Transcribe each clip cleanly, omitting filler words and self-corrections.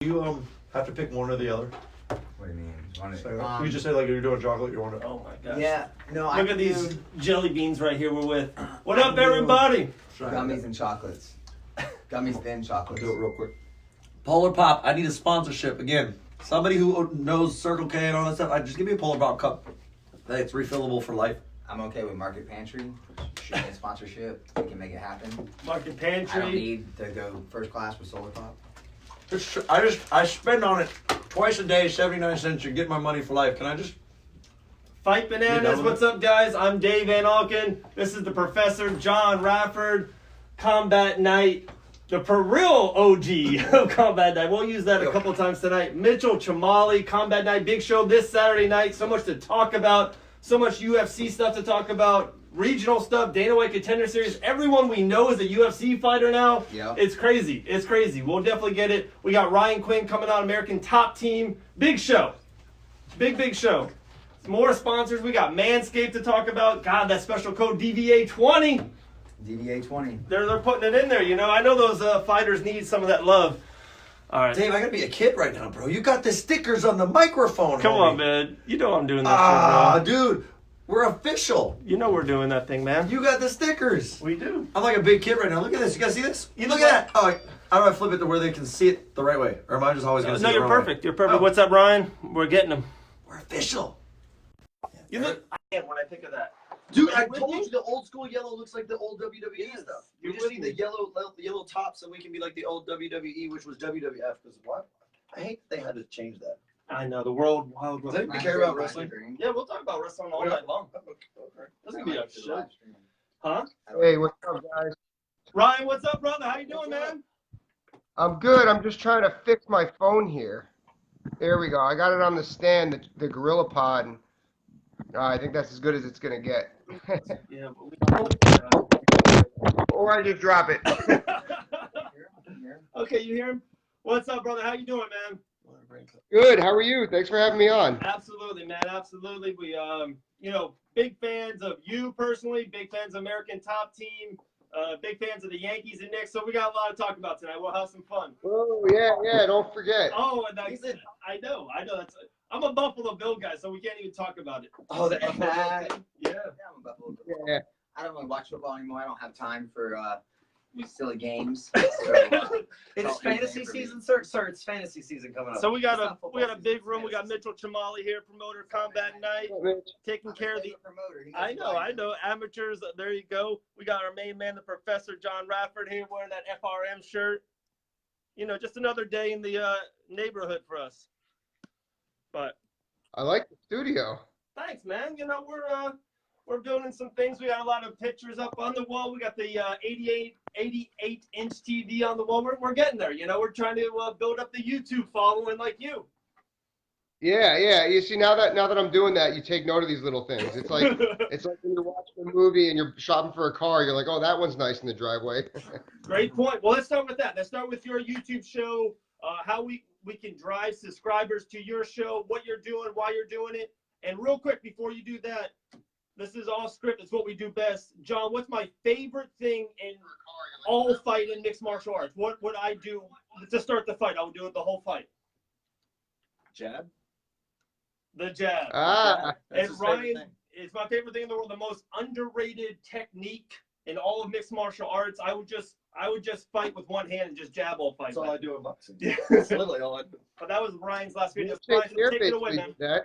you have to pick one or the other? What do you mean? You just say like you're doing chocolate. You want to? Oh my gosh. Yeah. No. Look at these jelly beans right here. We're with. What up, everybody? Gummies and chocolates. Gummies then chocolates. Do it real quick. Polar Pop, I need a sponsorship again. Somebody who knows Circle K and all that stuff. Just give me a Polar Pop cup. Hey, it's refillable for life. I'm okay with Market Pantry. Shoot me a sponsorship. We can make it happen. Market I Pantry. don't need to go first class with Solar Pop. I spend on it twice a day, 79 cents. You get my money for life. Can I just? Fight Bananas. What's up, guys? I'm Dave Van Alken. This is the Professor John Rafford. Combat Night. The real OG of Combat Night. We'll use that a couple times tonight. Mitchell Chamale, Combat Night. Big show this Saturday night. So much to talk about. So much UFC stuff to talk about. Regional stuff. Dana White Contender Series. Everyone we know is a UFC fighter now. Yeah. It's crazy. It's crazy. We'll definitely get it. We got Ryan Quinn coming out, American Top Team. Big show. Big show. More sponsors. We got Manscaped to talk about. God, that special code DVA20. DVA20. They're putting it in there, you know. I know those fighters need some of that love. All right. Dave, I gotta be a kid right now, bro. You got the stickers on the microphone. Come homie. on, man. You know I'm doing that shit, bro. Dude, we're official. You know we're doing that thing, man. You got the stickers. We do. I'm like a big kid right now. Look at this. You guys see this? You look at that. Oh, how do I flip it to where they can see it the right way? Or am I just always gonna see it No, the you're wrong perfect. way? You're perfect. Oh. What's up, Ryan? We're getting them. We're official. You look. I am when I think of that. Dude, Are I you with told me? you the old school yellow looks like the old WWE stuff. We You're just with need me. the yellow top so we can be like the old WWE, which was WWF. Because what? I hate they had to change that. I know the world wild. Does anybody care about wrestling? Yeah, we'll talk about wrestling all night long. This is gonna be a show. Huh? Hey, what's up, guys? Ryan, what's up, brother? How you doing, man? I'm good. I'm just trying to fix my phone here. There we go. I got it on the stand, the Gorilla Pod, and I think that's as good as it's gonna get. Yeah, but Or I just drop it. Okay, you hear him? What's up, brother? How you doing, man? Good. How are you? Thanks for having me on. Absolutely, man. Absolutely. We, big fans of you personally, big fans of American Top Team, big fans of the Yankees and Knicks. So we got a lot to talk about tonight. We'll have some fun. Oh yeah. Don't forget. Oh, and I know. I'm a Buffalo Bill guy, so we can't even talk about it. Oh, Yeah. I'm a Buffalo Bill. Yeah. I don't really watch football anymore. I don't have time for these silly games. It's fantasy season, sir. It's fantasy season coming up. So we got It's a not football big season, room. We it's got Mitchell Chamale here, promoter Combat Night, taking care of the. promoter. He I knows know. Amateurs. There you go. We got our main man, the Professor John Rafford, here wearing that FRM shirt. You know, just another day in the neighborhood for us. But I like the studio. thanks, man. You know, we're building some things. We got a lot of pictures up on the wall. We got the 88-inch TV on the wall. We're getting there. You know, we're trying to build up the YouTube following like you. Yeah. You see, now that I'm doing that, you take note of these little things. It's like when you're watching a movie and you're shopping for a car. You're like, oh, that one's nice in the driveway. Great point. Well, let's start with that. Let's start with your YouTube show, how we can drive subscribers to your show, what you're doing, why you're doing it. And real quick, before you do that, this is all script. It's what we do best. John, what's my favorite thing in all fight in mixed martial arts? What would I do to start the fight? I would do it the whole fight. Jab. The jab. Ah. That's And his favorite Ryan, thing. it's my favorite thing in the world. The most underrated technique in all of mixed martial arts. I would just fight with one hand and just jab all fight. That's all I do in boxing. Yeah. That's literally all I do. But that was Ryan's last video. St. Ryan, Pierre take it away, basically man. did that.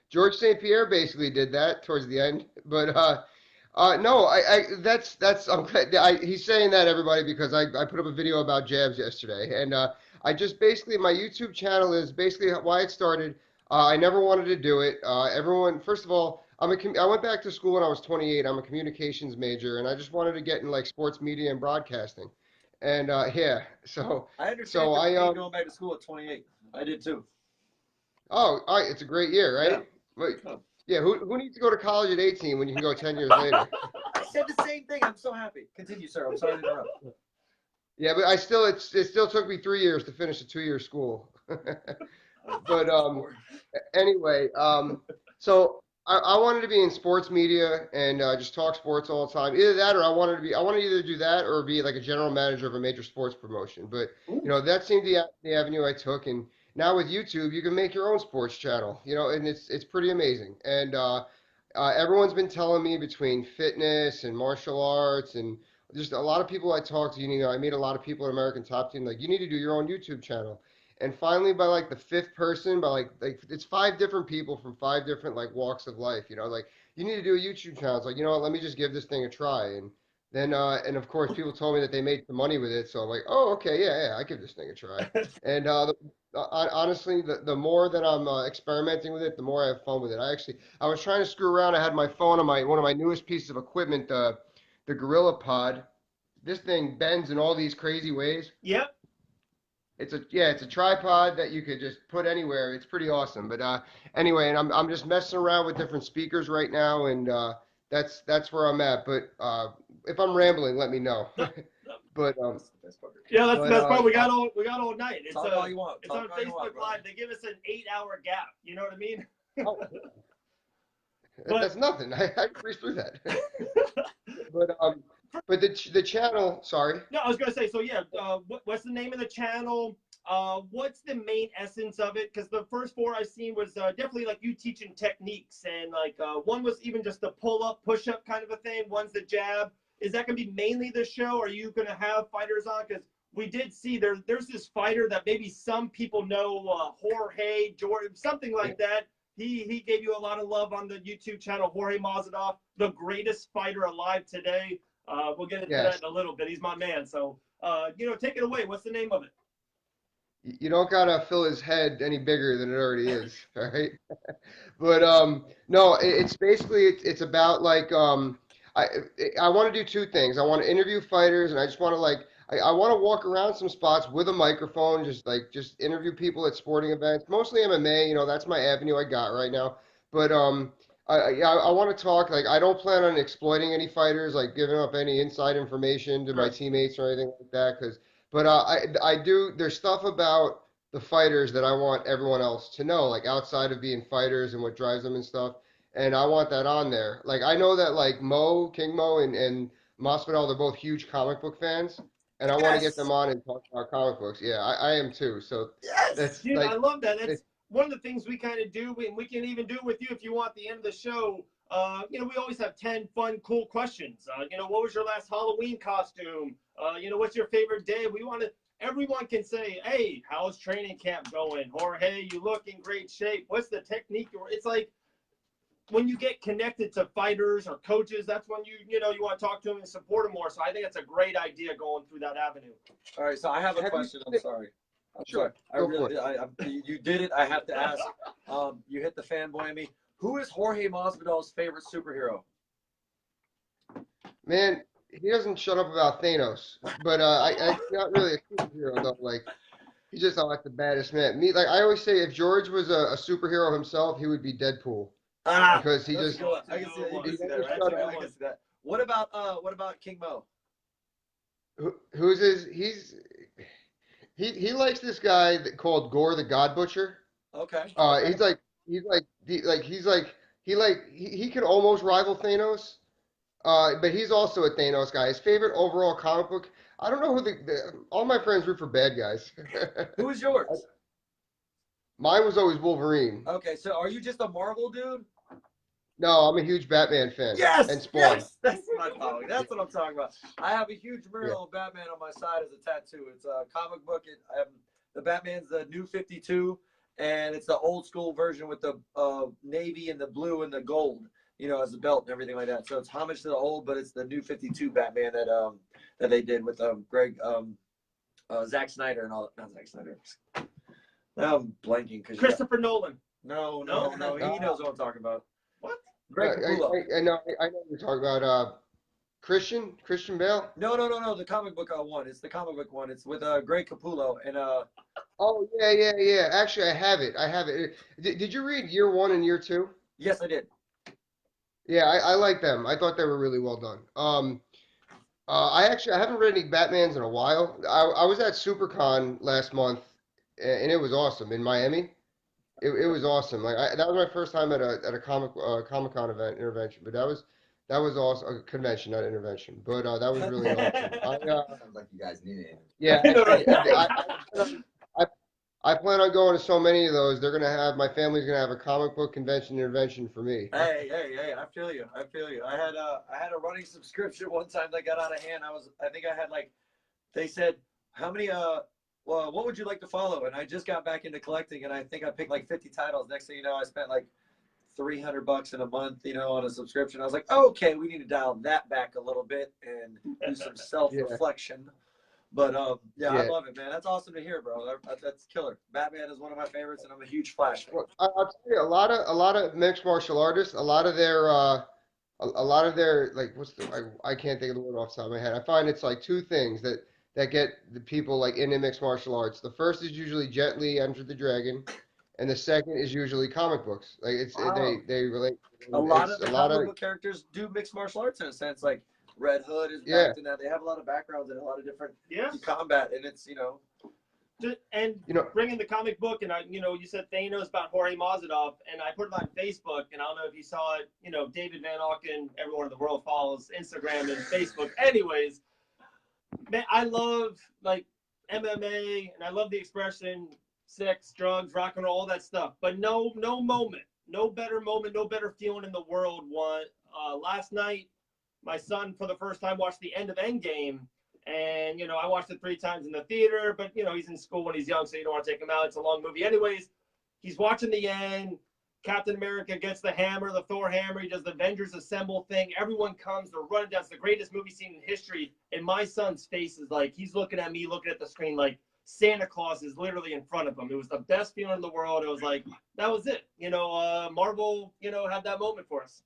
George St. Pierre basically did that towards the end, but no, that's I'm glad he's saying that, everybody, because I put up a video about jabs yesterday, and I just basically, my YouTube channel is basically why it started. I never wanted to do it. Everyone, first of all, I went back to school when I was 28. I'm a communications major, and I just wanted to get in like sports media and broadcasting, and so I understand. So I going back to school at 28. I did too. oh, all right, it's a great year, right? Yeah. Wait, yeah, who needs to go to college at 18 when you can go 10 years later? I said the same thing. I'm so happy. Continue, sir. I'm sorry to interrupt. Yeah, but it still took me 3 years to finish a 2-year school. But anyway, so I wanted to be in sports media and just talk sports all the time. Either that, or I wanted to either do that or be like a general manager of a major sports promotion. But that seemed the avenue I took. And now with YouTube, you can make your own sports channel. And it's pretty amazing. And everyone's been telling me between fitness and martial arts and just a lot of people I talk to. I meet a lot of people at American Top Team. Like, you need to do your own YouTube channel. And finally, by like the fifth person, by like it's 5 different people from 5 different like walks of life. Like, you need to do a YouTube channel. It's like, what? Let me just give this thing a try. And then and of course, people told me that they made some money with it. So I'm like, oh, okay, yeah, I give this thing a try. And honestly, the more that I'm experimenting with it, the more I have fun with it. I was trying to screw around. I had my phone on one of my newest pieces of equipment, the Gorilla Pod. This thing bends in all these crazy ways. Yep. It's a tripod that you could just put anywhere. It's pretty awesome. But anyway, and I'm just messing around with different speakers right now, and that's where I'm at. But if I'm rambling, let me know. But yeah, that's the best part. We got all night. It's Talk all you want. It's on Facebook Live. They give us an 8-hour gap. You know what I mean? Oh. That's nothing. I breeze through that. But the channel, sorry. No, I was gonna say. So yeah, what's the name of the channel? What's the main essence of it? Because the first 4 I've seen was definitely like you teaching techniques, and like one was even just the pull up, push up kind of a thing. One's the jab. Is that gonna be mainly the show? Are you gonna have fighters on? Because we did see there's this fighter that maybe some people know, Jorge, something like that. He gave you a lot of love on the YouTube channel, Jorge Masvidal, the greatest fighter alive today. We'll get into that in a little bit. He's my man. So, take it away. What's the name of it? You don't gotta fill his head any bigger than it already is, all right? But no, it's basically it's about like I want to do 2 things. I want to interview fighters, and I just want to I want to walk around some spots with a microphone, just interview people at sporting events, mostly MMA. That's my avenue I got right now. But I want to talk. Like, I don't plan on exploiting any fighters, like giving up any inside information to my teammates or anything like that. But I do. There's stuff about the fighters that I want everyone else to know, like outside of being fighters and what drives them and stuff. And I want that on there. Like, I know that like King Mo and Masvidal, they're both huge comic book fans. And I want to get them on and talk about comic books. Yeah, I am too. So yes, dude, I love that. That's one of the things we kind of do, and we can even do with you if you want. At the end of the show, we always have 10 fun, cool questions. What was your last Halloween costume? What's your favorite day? Everyone can say, hey, how's training camp going? Jorge, you look in great shape. What's the technique? It's like, when you get connected to fighters or coaches, that's when you want to talk to them and support them more. So I think that's a great idea going through that avenue. All right, so I have a question. I'm sorry. Sure. You did it. I have to ask. You hit the fanboy in me. Who is Jorge Masvidal's favorite superhero? Man, he doesn't shut up about Thanos, but I not really a superhero though. Like, he's just like the baddest man. Me, like I always say, if George was a superhero himself, he would be Deadpool. Because he just. I can see that. What about King Mo? Who's his? He likes this guy called Gore the God Butcher. Okay. He could almost rival Thanos. But he's also a Thanos guy. His favorite overall comic book. I don't know who all my friends root for bad guys. Who is yours? Mine was always Wolverine. Okay, so are you just a Marvel dude? No, I'm a huge Batman fan. Yes, and Spawn. yes, that's my following. That's what I'm talking about. I have a huge mural of Batman on my side as a tattoo. It's a comic book. The Batman's the New 52, and it's the old school version with the navy and the blue and the gold, as the belt and everything like that. So it's homage to the old, but it's the New 52 Batman that they did with Zack Snyder and all. Not Zack Snyder. Now I'm blanking because Christopher Nolan. No. He knows what I'm talking about. What? Greg Capullo. I know what you're talking about. Christian Bale. No. The comic book one. It's the comic book one. It's with Greg Capullo and Oh yeah. Actually, I have it. Did you read Year 1 and Year 2? Yes, I did. Yeah, I like them. I thought they were really well done. I haven't read any Batmans in a while. I was at SuperCon last month, and it was awesome in Miami. it was awesome. Like that was my first time at a Comic-Con event intervention, but that was awesome. A convention, not intervention, but that was really awesome. Sounds like you guys need it. Yeah, I know, right? I plan on going to so many of those. My family's gonna have a comic book convention intervention for me. Hey, I feel you. I had a running subscription one time that got out of hand. I think I had like, they said, how many well, what would you like to follow? And I just got back into collecting, and I think I picked like 50 titles. Next thing you know, I spent like $300 in a month, on a subscription. I was like, okay, we need to dial that back a little bit and do some self-reflection. But yeah, I love it, man. That's awesome to hear, bro. That's killer. Batman is one of my favorites, and I'm a huge Flash fan. Well, I'll tell you, a lot of mixed martial artists, a lot of their like I can't think of the word off the top of my head. I find it's like two things that get the people like into mixed martial arts. The first is usually Jet Li, Enter the Dragon, and the second is usually comic books. Like they relate. A lot of the comic book characters do mixed martial arts in a sense. Like Red Hood is backed in that. They have a lot of backgrounds and a lot of different combat, and it's And bringing the comic book, and you said Thanos about Jorge Masvidal, and I put it on Facebook, and I don't know if you saw it. David Van Auken, everyone in the world follows Instagram and Facebook. Anyways, man, I love like MMA, and I love the expression sex, drugs, rock and roll, all that stuff. But no better feeling in the world. Last night, my son for the first time watched the end of Endgame. And, I watched it 3 times in the theater, but, he's in school when he's young, so you don't want to take him out. It's a long movie. Anyways, he's watching the end. Captain America gets the hammer, the Thor hammer. He does the Avengers Assemble thing. Everyone comes. They're running down. It's the greatest movie scene in history. And my son's face is like, he's looking at me, looking at the screen like Santa Claus is literally in front of him. It was the best feeling in the world. It was like, that was it. Marvel, had that moment for us.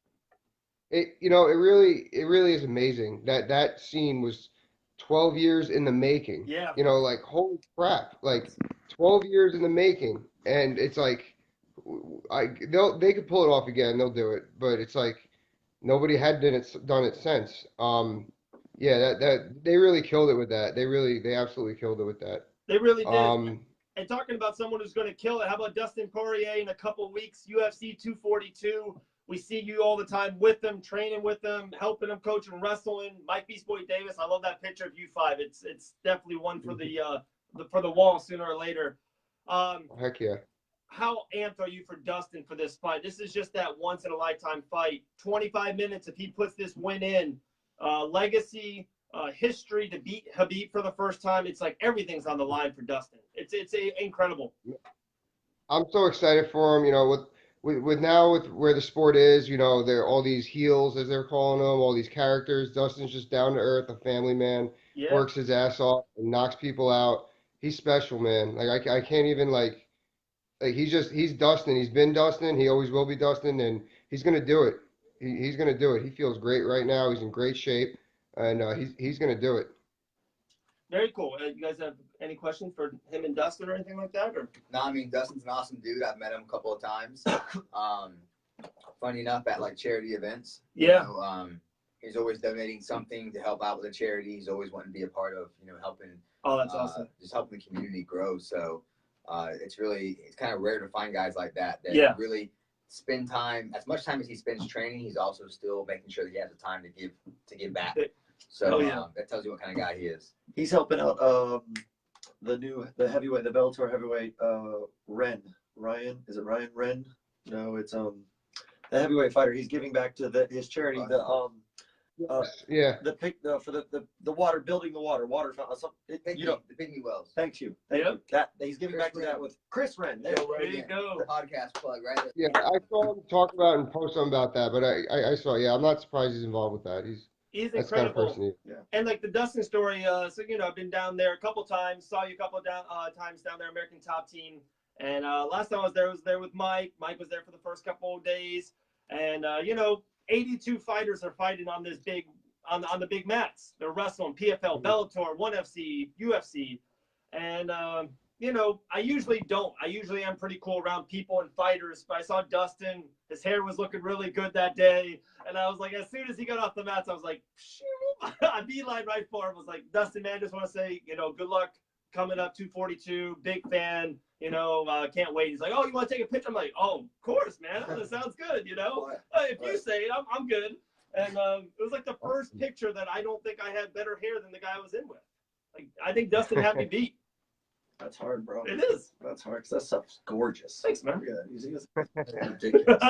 It really is amazing that scene was 12 years in the making. Yeah. Like, holy crap, like 12 years in the making. And it's like, they could pull it off again. They'll do it. But it's like, nobody had done it since. That they really killed it with that. They absolutely killed it with that. They really did. And talking about someone who's going to kill it, how about Dustin Poirier in a couple of weeks, UFC 242? We see you all the time with them, training with them, helping them, coaching, wrestling. Mike Beast Boy Davis, I love that picture of you 5. It's definitely one for the wall sooner or later. Heck yeah. How amped are you for Dustin for this fight? This is just that once in a lifetime fight. 25 minutes if he puts this win in. Legacy, history to beat Khabib for the first time. It's like everything's on the line for Dustin. It's incredible. I'm so excited for him. With where the sport is, there are all these heels, as they're calling them, all these characters. Dustin's just down to earth, a family man, works his ass off and knocks people out. He's special, man. Like I can't even like he's Dustin. He's been Dustin. He always will be Dustin, and he's gonna do it. He's gonna do it. He feels great right now. He's in great shape, and he's gonna do it. Very cool. You guys have any questions for him and Dustin or anything like that? Or? No, I mean, Dustin's an awesome dude. I've met him a couple of times. Funny enough, at like charity events. Yeah. He's always donating something to help out with a charity. He's always wanting to be a part of, helping. Oh, that's awesome. Just helping the community grow. So it's kind of rare to find guys like that really spend time, as much time as he spends training, he's also still making sure that he has the time to give back. So that tells you what kind of guy he is. He's helping out the heavyweight, the Bellator heavyweight, Ryan. Is it Ryan Ren? No, it's the heavyweight fighter. He's giving back to his charity. For the water, building the water fountain. The Pygmy Wells. Thank you. He's giving back to that with Chris Wren. There you go. The podcast plug right there. Yeah, I saw him talk about and post something about that, but I saw. Yeah, I'm not surprised he's involved with that. He's incredible. Kind of person he is. Yeah. And like the Dustin story, I've been down there a couple times, saw you a couple times down there, American Top Team. And last time I was there with Mike. Mike was there for the first couple of days. And 82 fighters are fighting on this on the big mats. They're wrestling PFL, Bellator, ONE FC, UFC. And I usually don't. I usually am pretty cool around people and fighters. But I saw Dustin. His hair was looking really good that day. And I was like, as soon as he got off the mats, I was like, shoot. I beeline right for him. I was like, Dustin, man, just want to say, good luck coming up 242, big fan. Can't wait. He's like, oh, you want to take a picture? I'm like, oh, of course, man. That sounds good. If you say it, I'm good. And it was like the first picture that I don't think I had better hair than the guy I was in with. Like, I think Dustin had me beat. That's hard, bro. It is. That's hard because that stuff's gorgeous. Thanks, man. Yeah, he's ridiculous.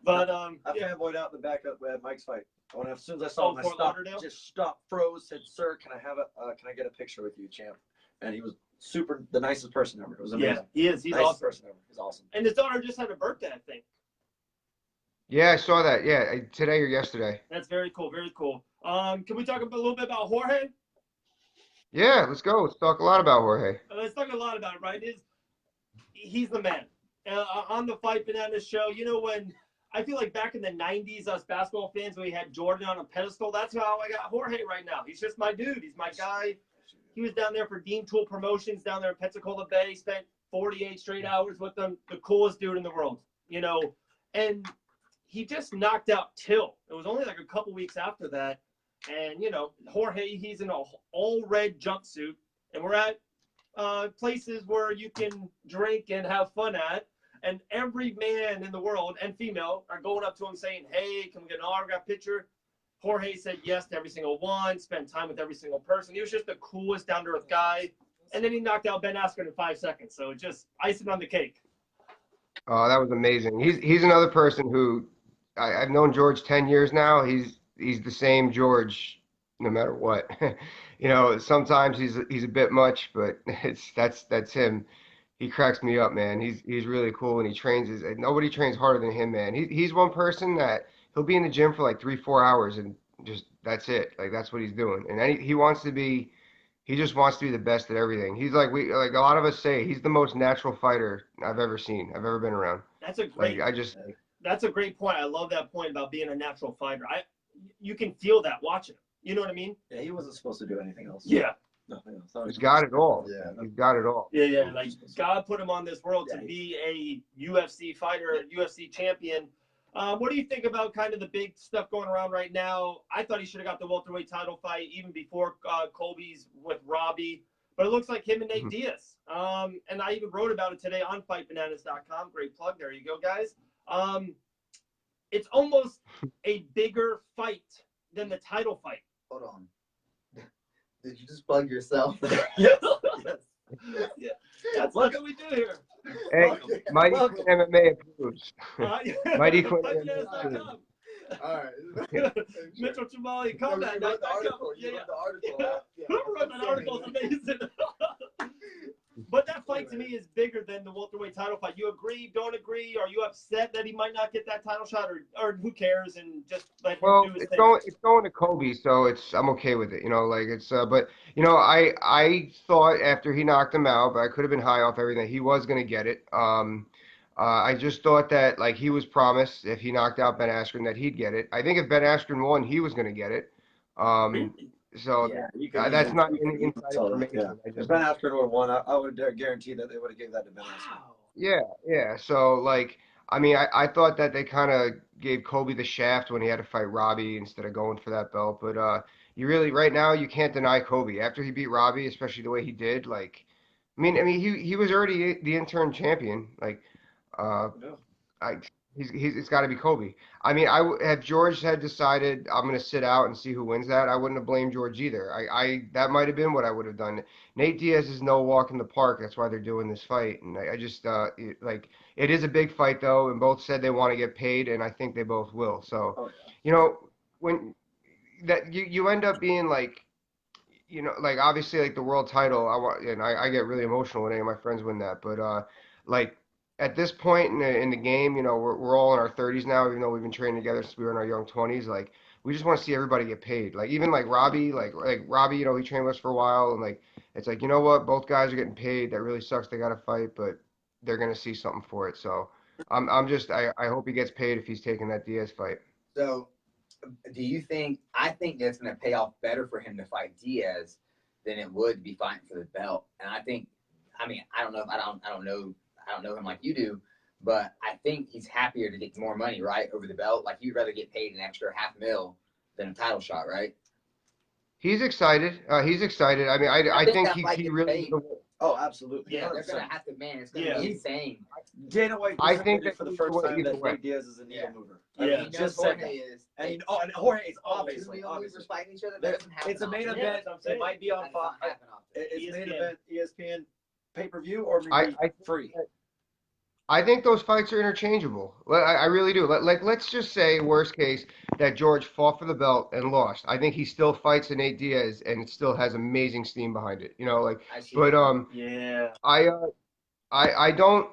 But I fanboyed out in the back at Mike's fight. As soon as I saw him, I Fort stopped, Lauderdale? just stopped, froze, said, "Sir, can I get a picture with you, champ?" And he was the nicest person ever. It was amazing. Yeah, he is. He's nicest awesome. person ever. He's awesome. And his daughter just had a birthday, I think. Yeah, I saw that. Yeah, today or yesterday. That's very cool. Very cool. Can we talk a little bit about Jorge? Yeah, let's go. Let's talk a lot about Jorge. Let's talk a lot about it, right? He's the man. On the Fight Bananas show, when I feel like back in the 90s, us basketball fans, we had Jordan on a pedestal. That's how I got Jorge right now. He's just my dude. He's my guy. He was down there for Dean Tool Promotions down there in Pensacola Bay. Spent 48 straight hours with them. The coolest dude in the world, And he just knocked out Till. It was only like a couple weeks after that. And, Jorge, he's in an all-red jumpsuit. And we're at places where you can drink and have fun at. And every man in the world and female are going up to him saying, hey, can we get an autograph picture? Jorge said yes to every single one, spent time with every single person. He was just the coolest down-to-earth guy. And then he knocked out Ben Askren in 5 seconds. So just icing on the cake. Oh, that was amazing. He's another person who I've known George 10 years now. He's the same George no matter what. Sometimes he's a bit much, but that's him. He cracks me up, man. He's really cool, and he trains nobody trains harder than him, man. He's one person that he'll be in the gym for like 3-4 hours and just that's it. Like that's what he's doing. And he just wants to be the best at everything. He's like a lot of us say, he's the most natural fighter I've ever been around. That's a great That's a great point. I love that point about being a natural fighter. You can feel that watching him. You know what I mean? Yeah, he wasn't supposed to do anything else. Yeah. Nothing else. He's got it all. Yeah. He's got it all. Yeah. Like God put him on this world to be a UFC fighter, a UFC champion. What do you think about kind of the big stuff going around right now? I thought he should have got the welterweight title fight even before Colby's with Robbie, but it looks like him and Nate Diaz. And I even wrote about it today on FightBananas.com. Great plug. There you go, guys. It's almost a bigger fight than the title fight. Hold on. Did you just plug yourself? Yes. Yeah. That's what we do here. Hey, Mighty Quinn MMA approves. Mighty Quinn MMA FightBananas.com. approves. All right. Mitchell Chamale, combat night. Whoever wrote that article is amazing. But that fight to me is bigger than the welterweight title fight. You agree? Don't agree? Are you upset that he might not get that title shot, or who cares? And just let him do his thing. It's going to Kobe, so I'm okay with it. But I thought after he knocked him out, but I could have been high off everything. He was going to get it. I just thought that he was promised if he knocked out Ben Askren that he'd get it. I think if Ben Askren won, he was going to get it. So that's not any inside information. Yeah. If Ben Askren would have won, I would guarantee that they would have given that to Ben Askren. Yeah. So I thought that they kind of gave Kobe the shaft when he had to fight Robbie instead of going for that belt. But you really right now you can't deny Kobe after he beat Robbie, especially the way he did. He was already the interim champion. It's got to be Kobe. If George had decided I'm going to sit out and see who wins that, I wouldn't have blamed George either. That might have been what I would have done. Nate Diaz is no walk in the park. That's why they're doing this fight. And it is a big fight though, and both said they want to get paid, and I think they both will. So, when that you end up being obviously the world title, I get really emotional when any of my friends win that, but at this point in the game, we're all in our 30s now, even though we've been training together since we were in our young 20s. We just want to see everybody get paid. Even Robbie, Robbie, he trained with us for a while, and it's you know what, both guys are getting paid. That really sucks. They got to fight, but they're gonna see something for it. So I hope he gets paid if he's taking that Diaz fight. So, do you think? I think that's gonna pay off better for him to fight Diaz than it would to be fighting for the belt. And I think, I don't know. I don't know him like you do, but I think he's happier to get more money, right, over the belt. You'd rather get paid an extra $500,000 than a title shot, right? He's excited. He's excited. I mean, I think that fight he gets really. paid. Oh, absolutely. Yeah, They're gonna have to, man. It's gonna Yeah. be insane. Dana White I just think admitted that for the either first way- time either that way. Nate Diaz is a needle Yeah. mover. Yeah. He knows just said Jorge that. is. And Jorge is Two obviously. needle movers fighting each other. There- That doesn't happen It's a main often. Yeah, event. that's what I'm saying. It might be on That does not Fox. happen often. It's main ESPN. event ESPN pay-per-view or I maybe free. I think those fights are interchangeable. I really do. Let's just say, worst case, that George fought for the belt and lost. I think he still fights in Nate Diaz, and it still has amazing steam behind it. You know, like, I see. but Yeah. I don't.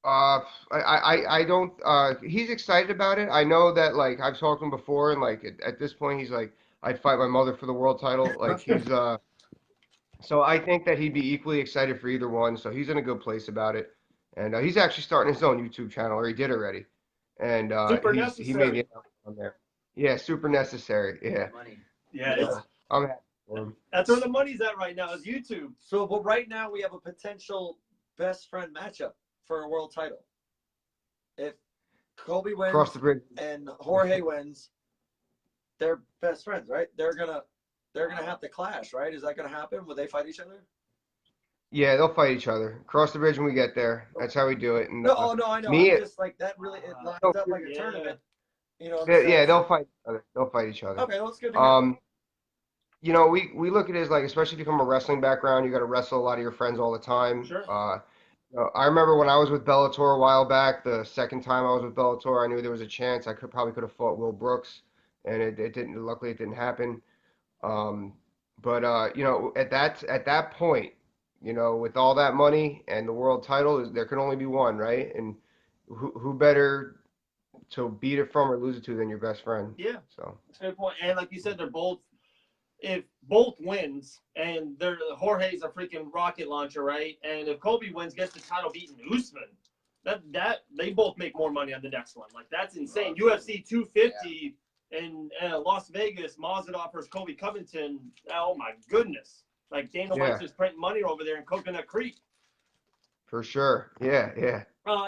I don't. He's excited about it. I know that, like, I've talked to him before, and like at this point, he's like, I'd fight my mother for the world title. Like he's So I think that he'd be equally excited for either one. So he's in a good place about it, and he's actually starting his own YouTube channel, or he did already, and Super he made necessary. the announcement on there. Yeah, super necessary. Yeah, Money. Yeah. I'm happy for him. That's where the money's at right now is YouTube. So, but right now we have a potential best friend matchup for a world title. If Kobe wins Cross the bridge. and Jorge wins, they're best friends, right? They're gonna have to clash, right? Is that gonna happen? Will they fight each other? Yeah, they'll fight each other. Cross the bridge when we get there. That's how we do it. And, No, oh no, I know. me- I'm just like that. Really, it lines up like a yeah. tournament. You know. yeah, they'll fight each other. They'll fight each other. Okay, well, that's good to hear. You know, we look at it as like, especially if you come from a wrestling background, you got to wrestle a lot of your friends all the time. Sure. You know, I remember when I was with Bellator a while back, the second time I was with Bellator, I knew there was a chance I probably could have fought Will Brooks, and it didn't. Luckily, it didn't happen. But you know, at that point, you know, with all that money and the world title, there can only be one, right? And who better to beat it from or lose it to than your best friend? Yeah. So. That's a good point. And like you said, they're both. If both wins, and Jorge's a freaking rocket launcher, right? And if Kobe wins, gets the title beating Usman, that they both make more money on the next one. Like that's insane. UFC 250 in Las Vegas, Masvidal versus Kobe Covington. Oh my goodness! Like Dana White's just printing money over there in Coconut Creek. For sure. Yeah.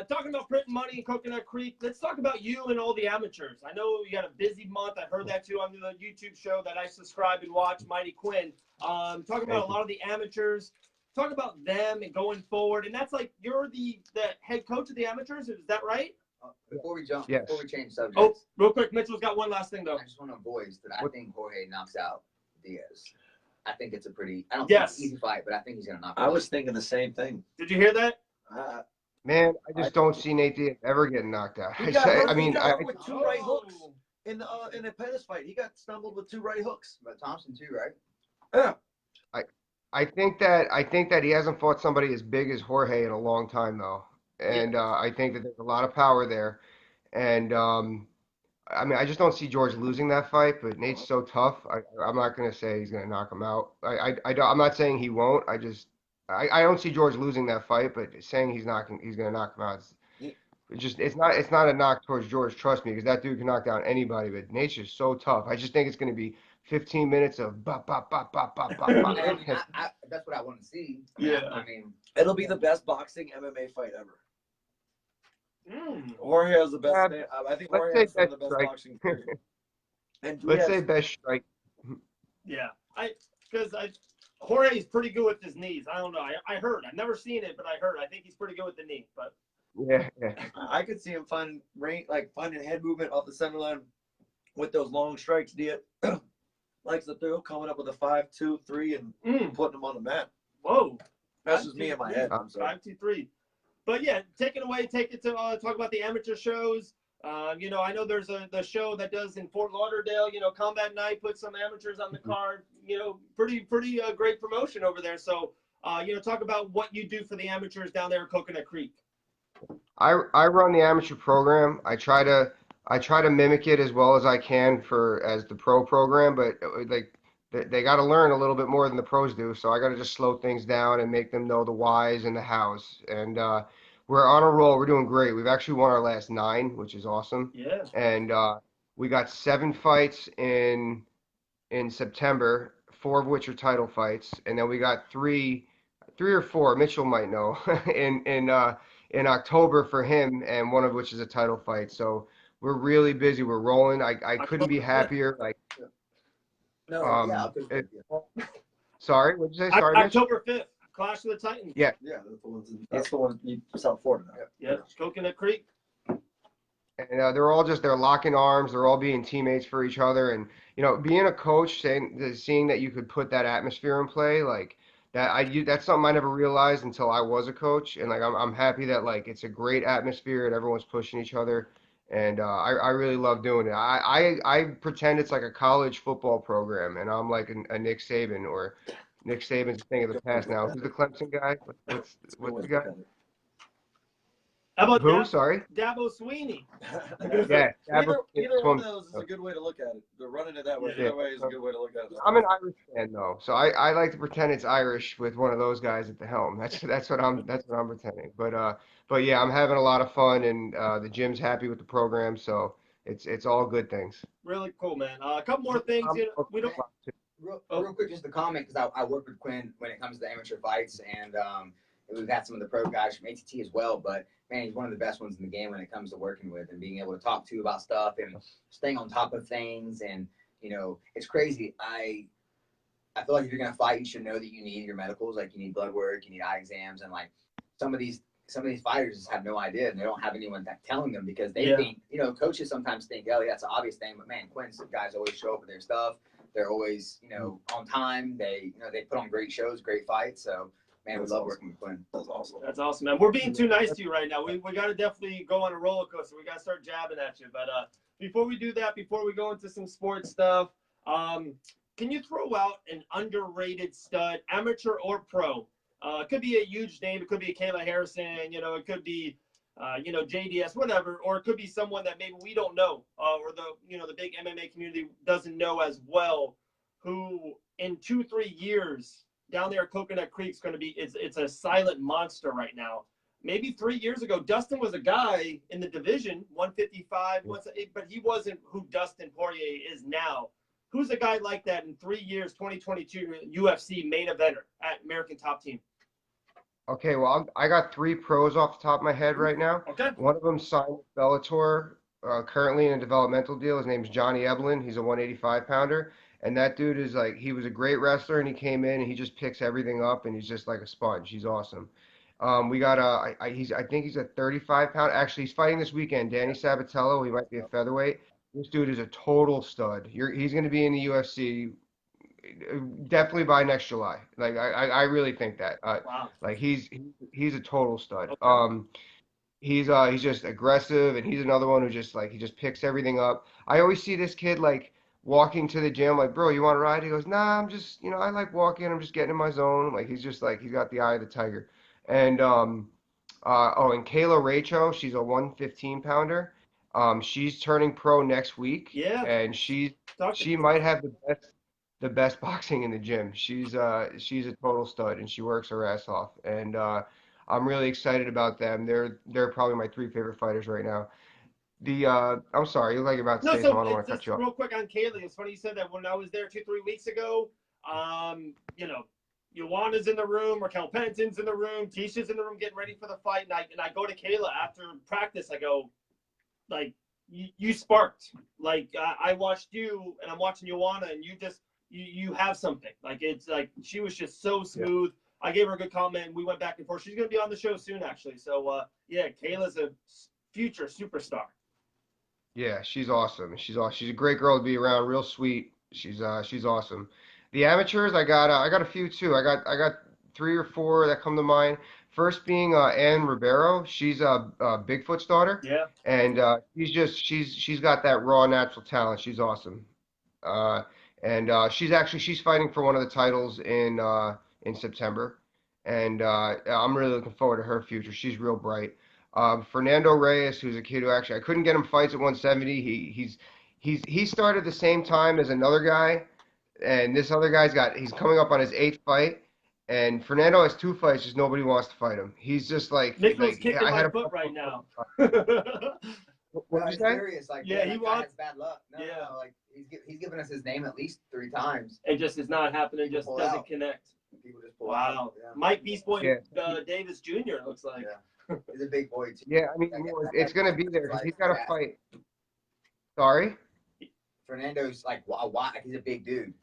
Talking about printing money in Coconut Creek, let's talk about you and all the amateurs. I know you got a busy month. I heard that too on the YouTube show that I subscribe and watch, Mighty Quinn. Talking about a lot of the amateurs. Talk about them and going forward. And that's like you're the head coach of the amateurs. Is that right? Before we change subjects. Oh, real quick, Mitchell's got one last thing though. I just want to voice that I think Jorge knocks out Diaz. I think it's a pretty. I don't think it's an easy fight, but I think he's gonna knock. I was thinking the same thing. Did you hear that? Man, I just don't see Nate Diaz ever getting knocked out. He got hurt with Oh. two right hooks in the Pettis fight. He got stumbled with two right hooks. But Thompson too, right? Yeah. I think that he hasn't fought somebody as big as Jorge in a long time though, and I think that there's a lot of power there, and I mean I just don't see George losing that fight. But Nate's so tough. I'm not gonna say he's gonna knock him out. I'm not saying he won't. I don't see George losing that fight, but saying he's gonna knock him out. It's not a knock towards George. Trust me, because that dude can knock down anybody. But Nate's just so tough. I just think it's gonna be 15 minutes of bop bop bop bop bop bop. That's what I want to see. Yeah. I mean, It'll be the best boxing MMA fight ever. Jorge has the best. I think Jorge has some of the best boxing. Period. And Let's say best strike. Yeah, because Jorge's pretty good with his knees. I don't know. I heard. I've never seen it, but I heard. I think he's pretty good with the knee. But Yeah. I could see him finding head movement off the center line with those long strikes. Diaz likes to throw, coming up with a 5-2-3 and putting him on the mat. Whoa, That's just me in my head. I'm sorry. 5-2-3. But yeah, take it to talk about the amateur shows. You know, I know there's the show that does in Fort Lauderdale. You know, Combat Night, put some amateurs on the card. You know, pretty great promotion over there. So, you know, talk about what you do for the amateurs down there at Coconut Creek. I run the amateur program. I try to mimic it as well as I can as the pro program, but like they got to learn a little bit more than the pros do. So I got to just slow things down and make them know the whys and the hows. And we're on a roll. We're doing great. We've actually won our last 9, which is awesome. Yeah. And we got 7 fights in September, 4 of which are title fights, and then we got 3 or 4. Mitchell might know in October for him, and 1 of which is a title fight. So we're really busy. We're rolling. I couldn't be happier. Like No, yeah. Sorry, what'd you say? Sorry, Mitch? October 5th, Clash of the Titans. Yeah. Yeah, that's the one in South Florida. Yeah, Coconut Creek. And they're all they're locking arms. They're all being teammates for each other. And, being a coach, seeing that you could put that atmosphere in play, like that's something I never realized until I was a coach. And like, I'm happy that like, it's a great atmosphere and everyone's pushing each other. And I really love doing it. I pretend it's like a college football program and I'm like a Nick Saban, or Nick Saban's a thing of the past now. Who's the Clemson guy? What's the guy? How about Who? Sorry? Dabo Sweeney. Yeah. Either one of those is a good way to look at it. They're running it that way. Yeah. Either way is a good way to look at it. I'm an Irish fan though, so I like to pretend it's Irish with one of those guys at the helm. That's what I'm pretending. But yeah, I'm having a lot of fun, and the gym's happy with the program, so it's all good things. Really cool, man. A couple more things. We don't. Real quick, just a comment, because I work with Quinn when it comes to amateur fights, and we've had some of the pro guys from ATT as well. But man, he's one of the best ones in the game when it comes to working with and being able to talk to about stuff and staying on top of things. And it's crazy. I feel like if you're gonna fight, you should know that you need your medicals. Like, you need blood work, you need eye exams, and like some of these fighters just have no idea, and they don't have anyone telling them, because they think, coaches sometimes think, oh, that's an obvious thing, but man, Quinn's guys always show up with their stuff. They're always, on time. They put on great shows, great fights. So, man, we love working with Quinn. That's awesome. That's awesome, man. We're being too nice to you right now. We got to definitely go on a roller coaster. We got to start jabbing at you. But before we do that, before we go into some sports stuff, can you throw out an underrated stud, amateur or pro? It could be a huge name. It could be Kayla Harrison. It could be, JDS, whatever. Or it could be someone that maybe we don't know, or the big MMA community doesn't know as well, who in 2-3 years down there at Coconut Creek is going to be, it's a silent monster right now. Maybe 3 years ago, Dustin was a guy in the division, 155, but he wasn't who Dustin Poirier is now. Who's a guy like that in 3 years, 2022 UFC main eventer at American Top Team? Okay, well, I got 3 pros off the top of my head right now. Okay. One of them signed with Bellator, currently in a developmental deal. His name's Johnny Eblin. He's a 185-pounder. And that dude is like, he was a great wrestler, and he came in and he just picks everything up, and he's just like a sponge. He's awesome. We got I think he's a 35-pound. Actually, he's fighting this weekend. Danny Sabatello. He might be a featherweight. This dude is a total stud. He's going to be in the UFC definitely by next July. Like, I really think that. Wow. Like, he's a total stud. Okay. He's just aggressive, and he's another one who just like, he just picks everything up. I always see this kid like walking to the gym, like, bro, you want to ride? He goes, nah, I'm just, I like walking. I'm just getting in my zone. Like, he's just like, he's got the eye of the tiger. And and Kayla Racho, she's a 115-pounder. She's turning pro next week. Yeah. And she might have the best boxing in the gym. She's a total stud, and she works her ass off. And I'm really excited about them. They're probably my 3 favorite fighters right now. I'm sorry, you're like about to say something. I don't want to cut you off. Real quick on Kaylee, it's funny you said that. When I was there 2-3 weeks ago, Ioana's in the room, Raquel Pennington's in the room, Tisha's in the room getting ready for the fight, and I go to Kayla after practice. I go, like, you sparked. Like, I watched you, and I'm watching Ioana, and you have something. Like, it's like, she was just so smooth. Yeah. I gave her a good comment. We went back and forth. She's going to be on the show soon, actually. So, Kayla's a future superstar. Yeah, she's awesome. She's a great girl to be around. Real sweet. She's awesome. The amateurs, I got a few too. I got 3 or 4 that come to mind. First being Ann Ribeiro. She's Bigfoot's daughter. Yeah. And she's got that raw natural talent. She's awesome. And she's fighting for one of the titles in September. And I'm really looking forward to her future. She's real bright. Fernando Reyes, who's a kid who actually, I couldn't get him fights at 170. He started the same time as another guy, and this other he's coming up on his 8th fight, and Fernando has 2 fights, just nobody wants to fight him. He's just like, Nicholas kicking my foot right now. What did you say? Serious. Like, yeah, he wants bad luck. No, like he's given us his name at least 3 times. It just is not happening. Just doesn't connect. People just pull wow. out. Yeah. Mike Beast Boy Davis Jr. It looks like. Yeah. He's a big boy too. Yeah, I mean, it's gonna be there because he's got to fight. Sorry. Fernando's like he's a big dude.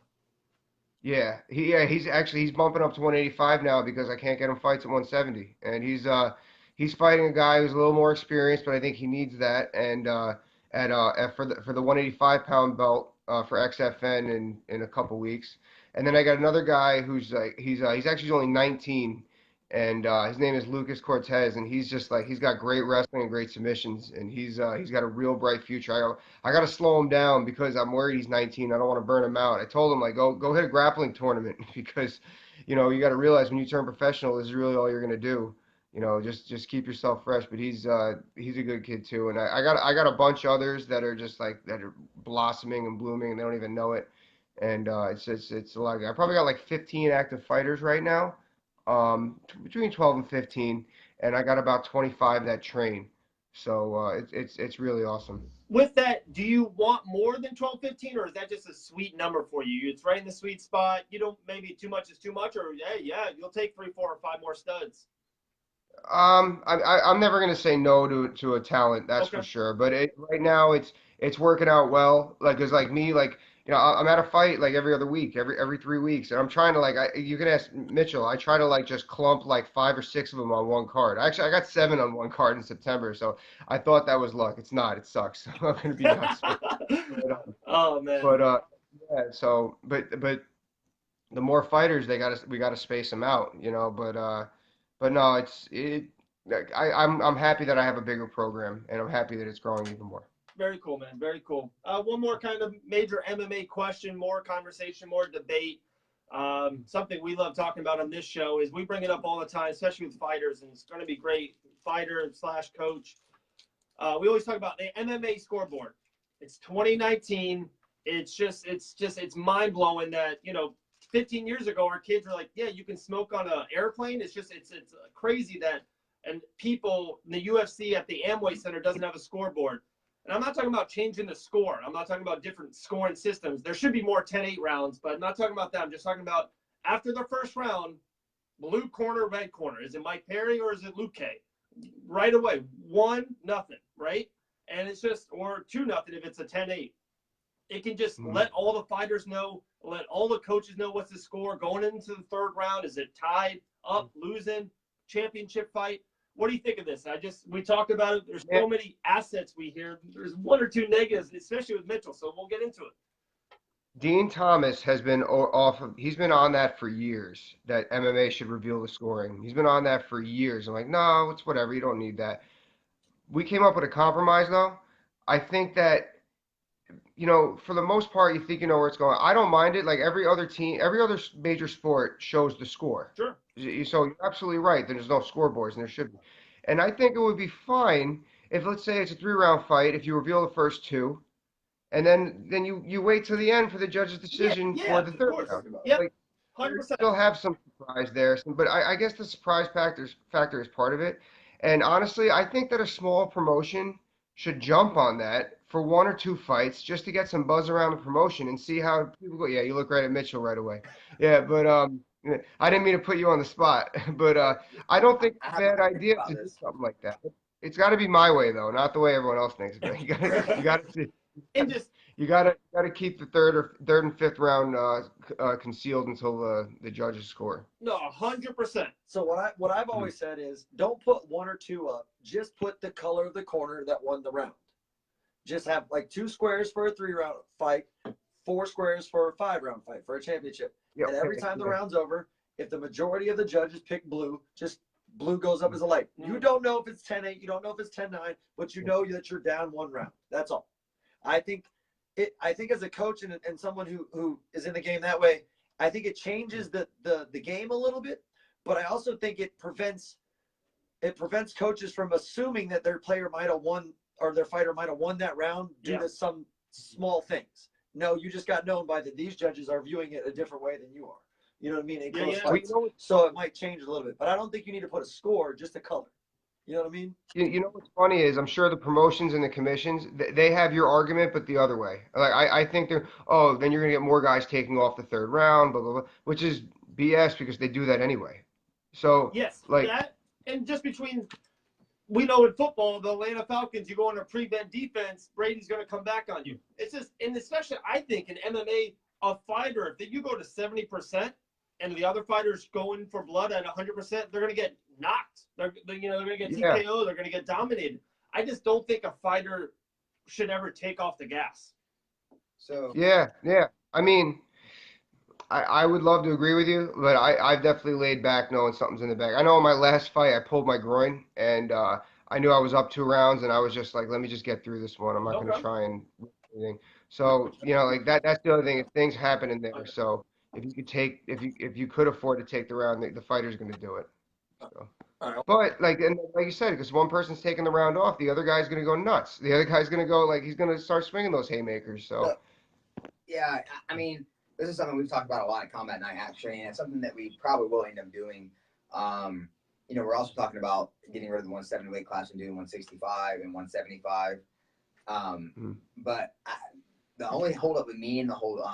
He's bumping up to 185 now because I can't get him fights at 170, and he's fighting a guy who's a little more experienced, but I think he needs that. And for the 185-pound belt for XFN in a couple weeks, and then I got another guy who's like he's actually only 19, and his name is Lucas Cortez, and he's just like he's got great wrestling and great submissions, and he's got a real bright future. I got to slow him down because I'm worried he's 19. I don't want to burn him out. I told him like go hit a grappling tournament because you got to realize when you turn professional, this is really all you're gonna do. Just keep yourself fresh. But he's a good kid too, and I got a bunch of others that are just like that are blossoming and blooming, and they don't even know it. And it's a lot. I probably got like 15 active fighters right now, between 12 and 15, and I got about 25 that train. So it's really awesome. With that, do you want more than 12, 15, or is that just a sweet number for you? It's right in the sweet spot. You don't maybe too much is too much, or yeah, you'll take 3, 4, or 5 more studs. I'm never gonna say no to a talent, that's for sure. But right now it's working out well. Like it's like me, like I'm at a fight like every other week, every 3 weeks, and I'm trying to you can ask Mitchell. I try to like just clump like 5 or 6 of them on one card. Actually, I got 7 on one card in September, so I thought that was luck. It's not. It sucks. I'm not gonna be honest. Oh man. But yeah. So but the more fighters we gotta space them out, But no, I'm happy that I have a bigger program, and I'm happy that it's growing even more. Very cool, man. Very cool. One more kind of major MMA question, more conversation, more debate. Something we love talking about on this show is we bring it up all the time, especially with fighters, and it's going to be great. Fighter/coach. We always talk about the MMA Scoreboard. It's 2019. It's mind blowing that 15 years ago, our kids were like, yeah, you can smoke on an airplane. It's crazy that, and people, the UFC at the Amway Center doesn't have a scoreboard. And I'm not talking about changing the score. I'm not talking about different scoring systems. There should be more 10-8 rounds, but I'm not talking about that. I'm just talking about after the first round, blue corner, red corner. Is it Mike Perry or is it Luke K? Right away, 1-0, right? And it's just, or 2-0 if it's a 10-8. It can just let all the fighters know, let all the coaches know what's the score going into the third round. Is it tied, up, losing, championship fight? What do you think of this? We talked about it. There's so many assets we hear. There's 1 or 2 negatives, especially with Mitchell. So we'll get into it. Dean Thomas has been he's been on that for years, that MMA should reveal the scoring. He's been on that for years. I'm like, no, it's whatever. You don't need that. We came up with a compromise, though. I think that, for the most part, you think you know where it's going. I don't mind it. Like every other major sport shows the score. Sure. So you're absolutely right. There's no scoreboards, and there should be. And I think it would be fine if, let's say, it's a 3-round fight. If you reveal the first 2, and then you wait till the end for the judge's decision for the third round. Yep. Like, 100%. Still have some surprise there, but I guess the surprise factor is part of it. And honestly, I think that a small promotion should jump on that for 1 or 2 fights just to get some buzz around the promotion and see how people go. Yeah, you look right at Mitchell right away. Yeah, but I didn't mean to put you on the spot, but I don't think it's a bad idea to do something like that. It's got to be my way though, not the way everyone else thinks. But you got to keep the third and fifth round concealed until the judges score. No, 100%. So what I've always said is don't put 1 or 2 up. Just put the color of the corner that won the round. Just have like 2 squares for a 3-round fight, 4 squares for a 5-round fight for a championship. Yep. And every time the round's over, if the majority of the judges pick blue, just blue goes up as a light. You don't know if it's 10-8, you don't know if it's 10-9, but you know that you're down 1 round. That's all. I think as a coach and someone who is in the game that way, I think it changes the game a little bit, but I also think it prevents coaches from assuming that their player might have won or their fighter might have won that round due to some small things. No, you just got known by these judges are viewing it a different way than you are. You know what I mean? Fights. So it might change a little bit, but I don't think you need to put a score, just a color. You know what I mean? You know what's funny is I'm sure the promotions and the commissions, they have your argument, but the other way. Like I think then you're gonna get more guys taking off the third round, blah blah blah, which is BS because they do that anyway. So yes, that and just between. We know in football, the Atlanta Falcons, you go on a prevent defense, Brady's going to come back on you. It's just, and especially I think in MMA, a fighter, if you go to 70% and the other fighter's going for blood at 100%, they're going to get knocked. They're going to get TKO. They're going to get dominated. I just don't think a fighter should ever take off the gas. So Yeah. I mean, I would love to agree with you, but I've definitely laid back knowing something's in the bag. I know in my last fight I pulled my groin, and I knew I was up 2 rounds, and I was just like, let me just get through this one. I'm not going to try and anything. So like that's the other thing. If things happen in there, so if you could afford to take the round, the fighter's going to do it. So. But like you said, because one person's taking the round off, the other guy's going to go nuts. The other guy's going to go he's going to start swinging those haymakers. So. Yeah, I mean, this is something we've talked about a lot at Combat Night, actually, and it's something that we probably will end up doing. We're also talking about getting rid of the 170 weight class and doing 165 and 175. But the only holdup with me and the whole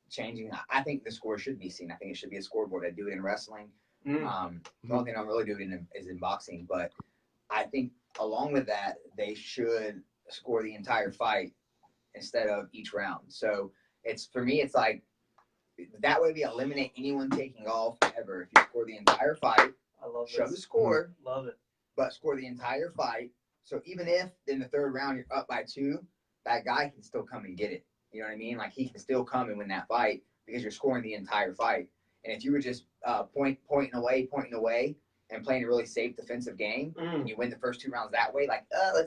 changing, I think the score should be seen. I think it should be a scoreboard. I do it in wrestling. The only thing I don't really do is in boxing. But I think along with that, they should score the entire fight instead of each round. So for me, it's like that way we eliminate anyone taking off ever. If you score the entire fight, I love show the score. Love it. But score the entire fight. So even if in the 3rd round you're up by 2, that guy can still come and get it. You know what I mean? Like he can still come and win that fight because you're scoring the entire fight. And if you were just pointing away, and playing a really safe defensive game, and you win the first 2 rounds that way,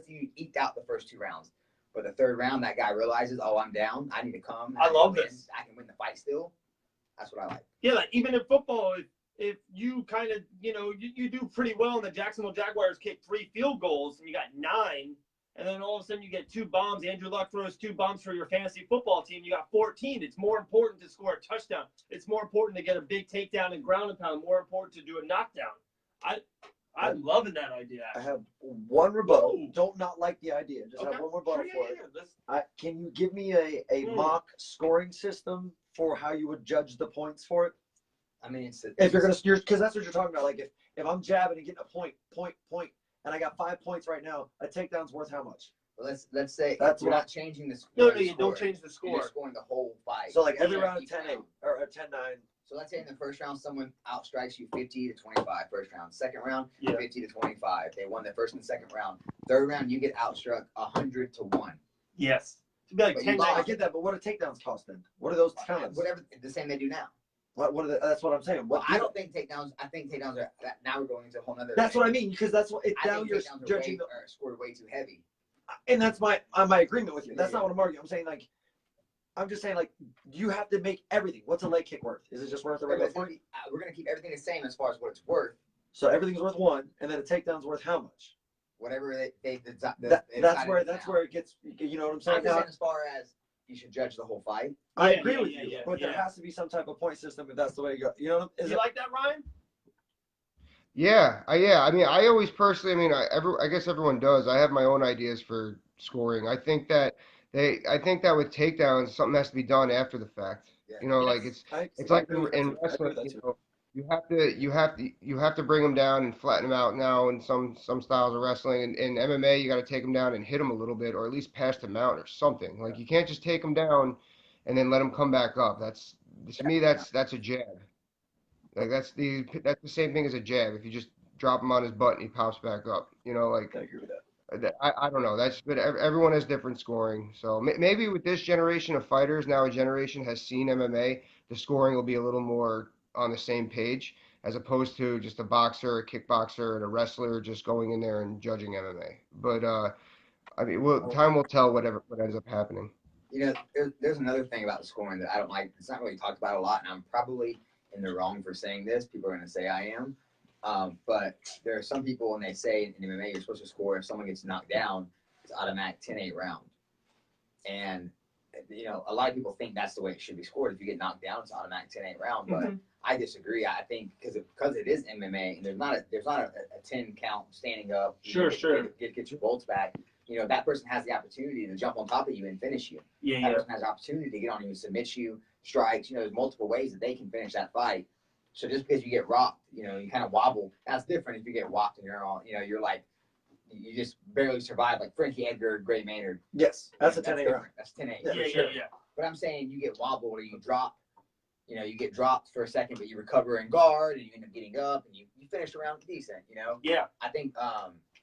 you eked out the first 2 rounds. But the 3rd round, that guy realizes, oh, I'm down. I need to come. I love this. I can win the fight still. That's what I like. Yeah, like even in football, if you kind of, you do pretty well and the Jacksonville Jaguars kick 3 field goals and you got 9, and then all of a sudden you get 2 bombs. Andrew Luck throws 2 bombs for your fantasy football team. You got 14. It's more important to score a touchdown. It's more important to get a big takedown and ground and pound. More important to do a knockdown. I'm loving that idea. I have one rebuttal. Ooh. Don't not like the idea. Just have one rebuttal for it. Can you give me a mock scoring system for how you would judge the points for it? I mean, if you're because that's what you're talking about. Like if I'm jabbing and getting a point, and I got 5 points right now, a takedown's worth how much? Well, let's say that's we're not changing the score. No, you don't change the score. You're scoring the whole fight. So like every round of 10-8 or 10-9. So let's say in the first round, someone outstrikes you 50 to 25. First round. Second round, 50 to 25. They won the first and second round. 3rd round, you get outstruck 100 to 1. Yes. Like I get that, but what do takedowns cost then? What are those counts? Whatever, the same they do now. That's what I'm saying. I don't think takedowns. I think takedowns are. Now we're going into a whole other. That's what I mean, because that's what. Now you're judging are scored way too heavy. And that's my agreement with you. That's not what I'm arguing. I'm saying I'm just saying you have to make everything. What's a leg kick worth? Is it just worth a regular point? We're gonna keep everything the same as far as what it's worth. So everything's worth 1, and then a takedown's worth how much? Whatever that's where it gets. You know what I'm saying? As far as you should judge the whole fight. I agree with you, but there has to be some type of point system if that's the way to go. You know, is it like that, Ryan? Yeah. I mean, I always personally, I guess everyone does. I have my own ideas for scoring. I think that with takedowns, something has to be done after the fact. Yeah. It's like in wrestling. You have to bring them down and flatten them out now in some styles of wrestling. In MMA, you got to take them down and hit them a little bit, or at least pass them out or something. You can't just take them down and then let them come back up. That's a jab. That's the same thing as a jab. If you just drop him on his butt and he pops back up, I agree with that. I don't know. That's good. Everyone has different scoring. So maybe with this generation of fighters, now a generation has seen MMA, the scoring will be a little more on the same page, as opposed to just a boxer, a kickboxer, and a wrestler just going in there and judging MMA. But time will tell what ends up happening. There's another thing about the scoring that I don't like. It's not really talked about a lot, and I'm probably in the wrong for saying this. People are going to say I am. But there are some people, when they say in MMA you're supposed to score if someone gets knocked down, it's automatic 10-8 round. And a lot of people think that's the way it should be scored. If you get knocked down, it's automatic 10-8 round. But I disagree. I think because it is MMA and there's not a 10 count standing up. Sure. Get your bolts back. That person has the opportunity to jump on top of you and finish you. That person has the opportunity to get on you and submit you, strikes. There's multiple ways that they can finish that fight. So just because you get rocked, you kind of wobble. That's different if you get rocked and you're on. You're like, you just barely survive, like Frankie Edgar, Gray Maynard. Yes, that's a 10-8 round. That's 10-8. Yeah. But I'm saying you get wobbled or you drop, you get dropped for a second, but you recover and guard, and you end up getting up, and you finish around decent, Yeah. I think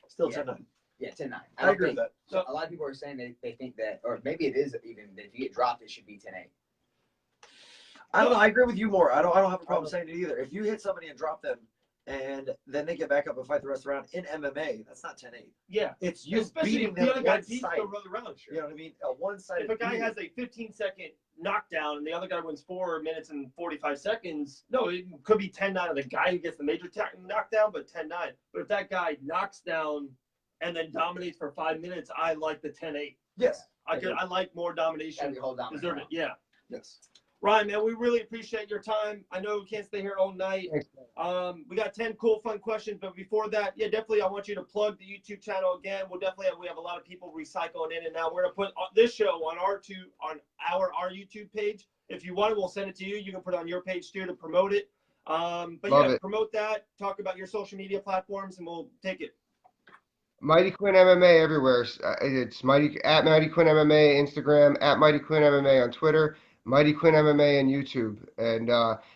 Still yeah. 10-9. Yeah, 10-9. I agree with that. So a lot of people are saying they think that, or maybe it is even that if you get dropped, it should be 10-8. I don't know. I agree with you more. I don't have a problem saying it either. If you hit somebody and drop them, and then they get back up and fight the rest of the round in MMA, that's not 10-8. Yeah. It's you Especially beating if them the other guy one beats side. the other round. You know what I mean? A one-sided. If a guy beating. has a 15-second knockdown and the other guy wins 4 minutes and 45 seconds, no, it could be 10-9 of the guy who gets the major knockdown, but 10-9. But if that guy knocks down and then dominates for 5 minutes, I like the 10-8. Yes. I like more domination. Gotta be whole dominant Deserve it. round. Yeah. Yes. Ryan, man, we really appreciate your time. I know we can't stay here all night. Thanks. We got 10 cool, fun questions, but before that, yeah, definitely I want you to plug the YouTube channel again. We have a lot of people recycling in and out. We're gonna put this show on our YouTube page. If you want it, we'll send it to you. You can put it on your page too to promote it. But Love yeah, it. promote that. Talk about your social media platforms, and we'll take it. Mighty Quinn MMA everywhere. It's at Mighty Quinn MMA Instagram, at Mighty Quinn MMA on Twitter, Mighty Quinn MMA on YouTube. And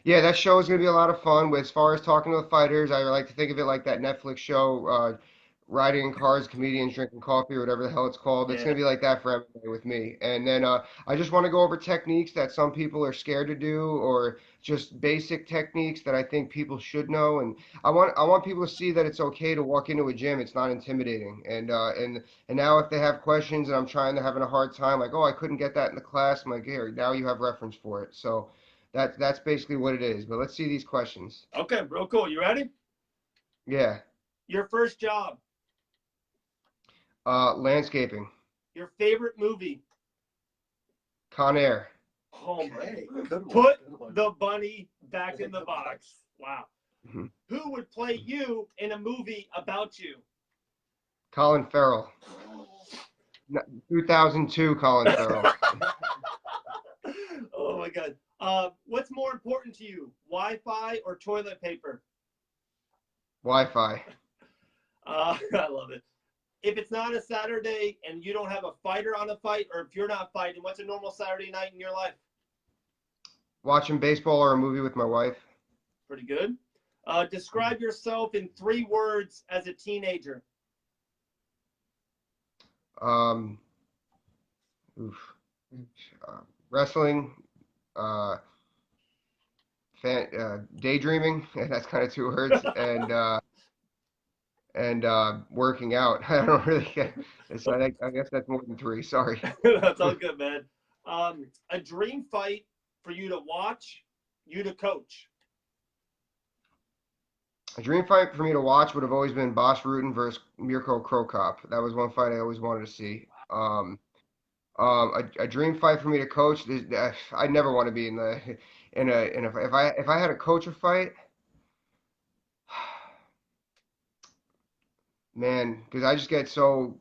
yeah, that show is going to be a lot of fun. As far as talking to the fighters, I like to think of it like that Netflix show, riding in cars, comedians drinking coffee, or whatever the hell it's called. It's Yeah. going to be like that for MMA with me. And then I just want to go over techniques that some people are scared to do, or just basic techniques that I think people should know. And I want people to see that it's okay to walk into a gym. It's not intimidating. And now if they have questions and I'm having a hard time, like, oh, I couldn't get that in the class, I'm like, here, now you have reference for it. So that's basically what it is. But let's see these questions. Okay, real cool. You ready? Yeah. Your first job. Landscaping. Your favorite movie. Con Air. Oh my. Okay. Good one. Put Good one. the bunny back in the box. Wow. Mhm. Who would play you in a movie about you? Colin Farrell. 2002 Colin Farrell. Oh my God. What's more important to you, Wi-Fi or toilet paper? Wi-Fi. I love it. If it's not a Saturday and you don't have a fighter on a fight, or if you're not fighting, what's a normal Saturday night in your life? Watching baseball or a movie with my wife. Pretty good. Describe yourself in 3 words as a teenager. Wrestling, daydreaming. That's kind of 2 words, and working out. I don't really get. So I guess that's more than 3. Sorry. That's all good, man. A dream fight for you to watch, you to coach. A dream fight for me to watch would have always been Boss Rutan versus Mirko Krokop. That was one fight I always wanted to see. A dream fight for me to coach. I never want to be if I had to coach a fight, man, because I just get so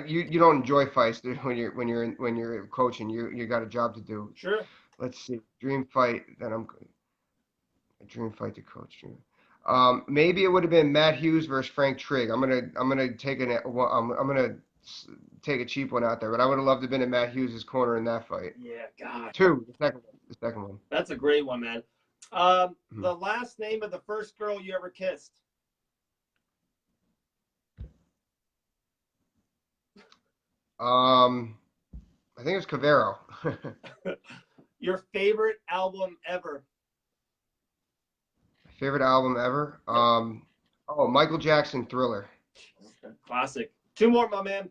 you don't enjoy fights when you're coaching. You got a job to do. Sure. Let's see, dream fight that a dream fight to coach. Maybe it would have been Matt Hughes versus Frank Trigg. I'm gonna take a cheap one out there, but I would have loved to have been in Matt Hughes' corner in that fight. Yeah, God. 2, the second one. That's a great one, man. The last name of the first girl you ever kissed. I think it was Cavero. Your favorite album ever. Favorite album ever? Michael Jackson, Thriller. Classic. 2 more, my man.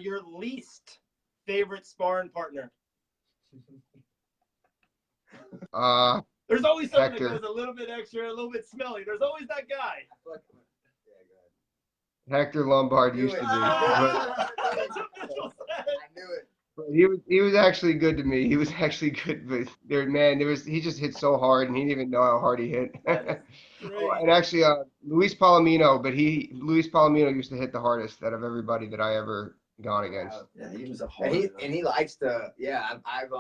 Your least favorite sparring partner. There's always someone Hector. that goes a little bit extra, a little bit smelly. There's always that guy. Hector Lombard used to be. That's what Mitchell said. I knew it. But he was actually good to me. He was actually good, but he just hit so hard, and he didn't even know how hard he hit. Great. And actually, Luis Palomino used to hit the hardest out of everybody that I ever gone against. Yeah, he was a And hard. he likes to. Yeah, I've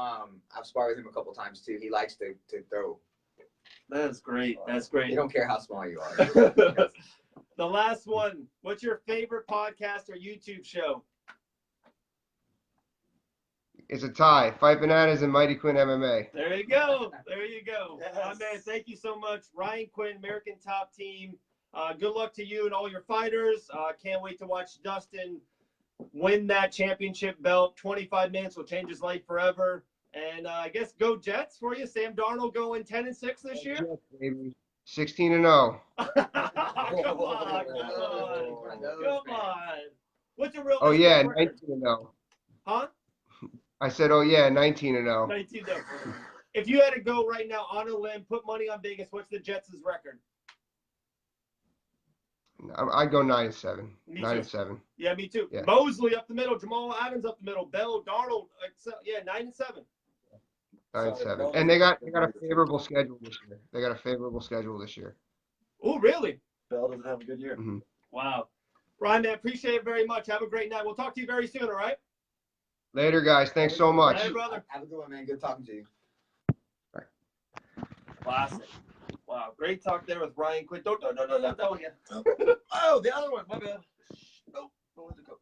sparred with him a couple times too. He likes to throw. That's great. That's He great. don't care how small you are. The last one. What's your favorite podcast or YouTube show? It's a tie. Fight Bananas and Mighty Quinn MMA. There you go. There you go. Yes. My man, thank you so much. Ryan Quinn, American Top Team. Good luck to you and all your fighters. Can't wait to watch Dustin win that championship belt. 25 minutes will change his life forever. And I guess go Jets for you. Sam Darnold going 10-6 this year. 16-0. Come on. What's a real? Oh yeah, record? 19-0. Huh? I said, oh yeah, 19-0. 19-0. If you had to go right now on a limb, put money on Vegas, what's the Jets' record? I'd go 9-7. Me 9-7. Yeah, me too. Yeah. Mosley up the middle, Jamal Adams up the middle, Bell, Darnold, 9-7. 9-7. And they got a favorable schedule this year. Oh, really? Bell doesn't have a good year. Mm-hmm. Wow. Ryan, man, appreciate it very much. Have a great night. We'll talk to you very soon, all right? Later, guys. Thanks so much. Hey, brother. Have a good one, man. Good talking to you. Classic. Wow, great talk there with Ryan Quinn. Don't that one yet. Oh, the other one. My bad. Oh, where'd it go?